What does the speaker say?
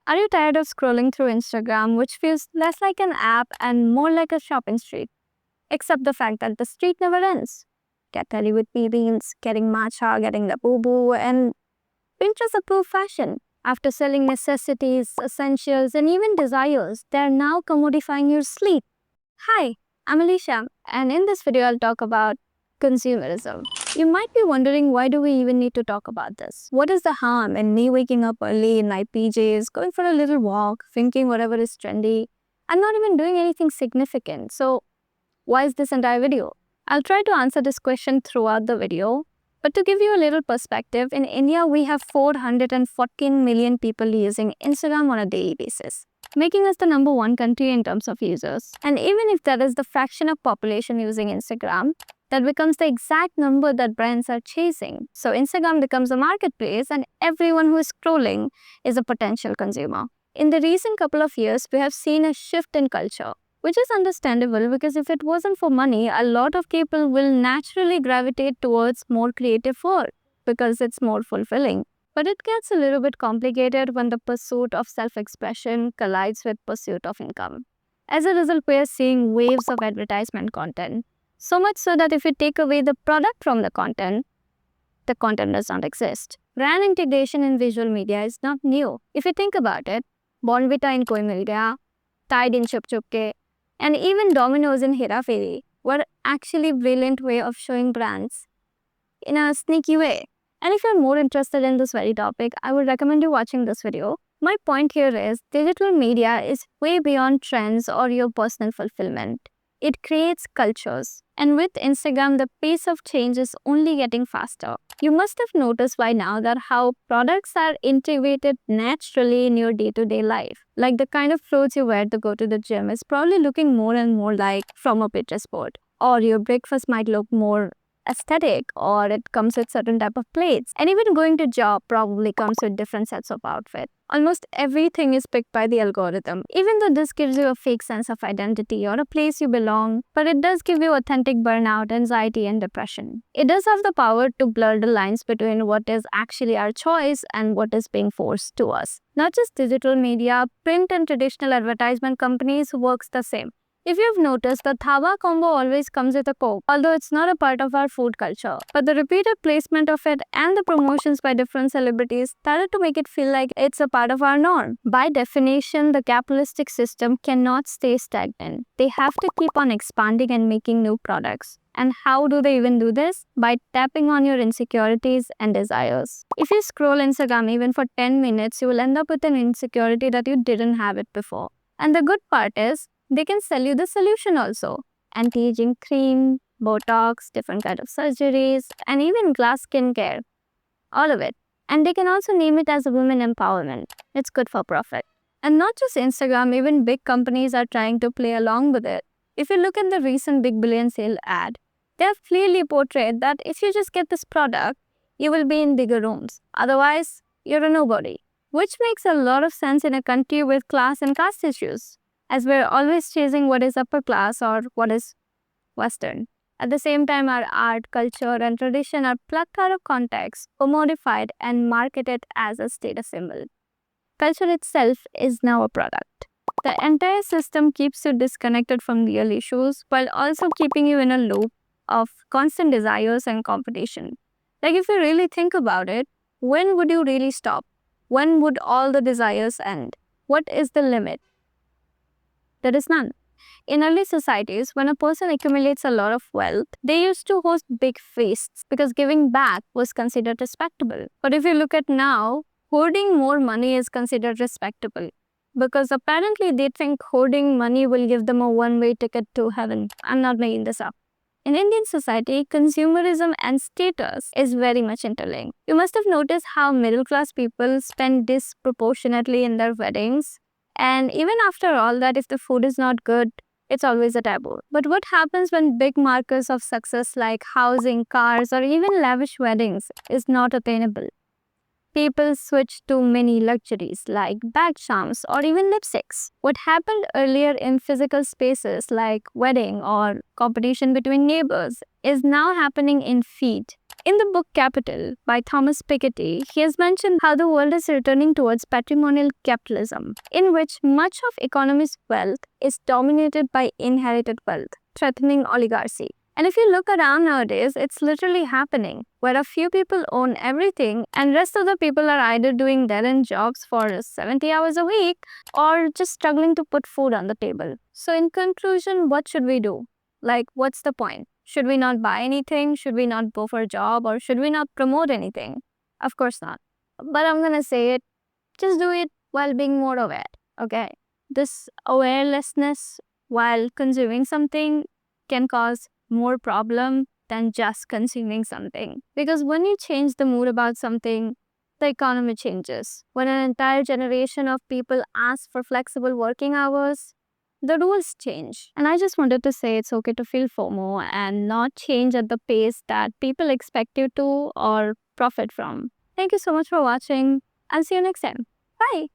Are you tired of scrolling through Instagram, which feels less like an app and more like a shopping street? Except the fact that the street never ends. Get ready with me reels, getting matcha, getting the boo-boo, and Pinterest approved fashion. After selling necessities, essentials, and even desires, they are now commodifying your sleep. Hi, I'm Alicia, and in this video, I'll talk about consumerism. You might be wondering, why do we even need to talk about this? What is the harm in me waking up early in my PJs, going for a little walk, thinking whatever is trendy? I'm not even doing anything significant. So why is this entire video? I'll try to answer this question throughout the video. But to give you a little perspective, in India, we have 414 million people using Instagram on a daily basis, making us the #1 country in terms of users. And even if that is the fraction of population using Instagram, that becomes the exact number that brands are chasing. So Instagram becomes a marketplace and everyone who is scrolling is a potential consumer. In the recent couple of years, we have seen a shift in culture, which is understandable because if it wasn't for money, a lot of people will naturally gravitate towards more creative work because it's more fulfilling. But it gets a little bit complicated when the pursuit of self-expression collides with pursuit of income. As a result, we are seeing waves of advertisement content. So much so that if you take away the product from the content does not exist. Brand integration in visual media is not new. If you think about it, Bonvita in Koi Mil Gaya, Tide in Chup Chup Ke, and even Domino's in Hera Fairy were actually brilliant way of showing brands in a sneaky way. And if you're more interested in this very topic, I would recommend you watching this video. My point here is digital media is way beyond trends or your personal fulfillment. It creates cultures. And with Instagram, the pace of change is only getting faster. You must have noticed by now that how products are integrated naturally in your day-to-day life. Like the kind of clothes you wear to go to the gym is probably looking more and more like from a Pinterest board. Or your breakfast might look more aesthetic, or it comes with certain type of plates. And even going to job probably comes with different sets of outfits. Almost everything is picked by the algorithm, even though this gives you a fake sense of identity or a place you belong, but it does give you authentic burnout, anxiety, and depression. It does have the power to blur the lines between what is actually our choice and what is being forced to us. Not just digital media, print and traditional advertisement companies works the same. If you've noticed, the Thaba combo always comes with a Coke, although it's not a part of our food culture. But the repeated placement of it and the promotions by different celebrities started to make it feel like it's a part of our norm. By definition, the capitalistic system cannot stay stagnant. They have to keep on expanding and making new products. And how do they even do this? By tapping on your insecurities and desires. If you scroll Instagram even for 10 minutes, you will end up with an insecurity that you didn't have it before. And the good part is, they can sell you the solution also. Anti-aging cream, Botox, different kind of surgeries, and even glass skincare. All of it. And they can also name it as a women empowerment. It's good for profit. And not just Instagram, even big companies are trying to play along with it. If you look at the recent Big Billion Sale ad, they have clearly portrayed that if you just get this product, you will be in bigger rooms. Otherwise, you're a nobody. Which makes a lot of sense in a country with class and caste issues, as we're always chasing what is upper class or what is Western. At the same time, our art, culture, and tradition are plucked out of context, commodified, and marketed as a status symbol. Culture itself is now a product. The entire system keeps you disconnected from real issues while also keeping you in a loop of constant desires and competition. Like if you really think about it, when would you really stop? When would all the desires end? What is the limit? There is none. In early societies, when a person accumulates a lot of wealth, they used to host big feasts because giving back was considered respectable. But if you look at now, hoarding more money is considered respectable because apparently they think hoarding money will give them a one-way ticket to heaven. I'm not making this up. In Indian society, consumerism and status is very much interlinked. You must have noticed how middle-class people spend disproportionately in their weddings. And even after all that, if the food is not good, it's always a taboo. But what happens when big markers of success like housing, cars, or even lavish weddings is not attainable? People switched to many luxuries like bag charms or even lipsticks. What happened earlier in physical spaces like wedding or competition between neighbors is now happening in feed. In the book Capital by Thomas Piketty, he has mentioned how the world is returning towards patrimonial capitalism, in which much of economy's wealth is dominated by inherited wealth, threatening oligarchy. And if you look around nowadays, it's literally happening, where a few people own everything and rest of the people are either doing dead-end jobs for 70 hours a week or just struggling to put food on the table. So in conclusion, what should we do? Like, what's the point? Should we not buy anything? Should we not go for a job? Or should we not promote anything? Of course not. But I'm gonna say it, just do it while being more aware, okay? This awarelessness while consuming something can cause more problem than just consuming something. Because when you change the mood about something, the economy changes. When an entire generation of people ask for flexible working hours, the rules change. And I just wanted to say it's okay to feel FOMO and not change at the pace that people expect you to or profit from. Thank you so much for watching. I'll see you next time. Bye.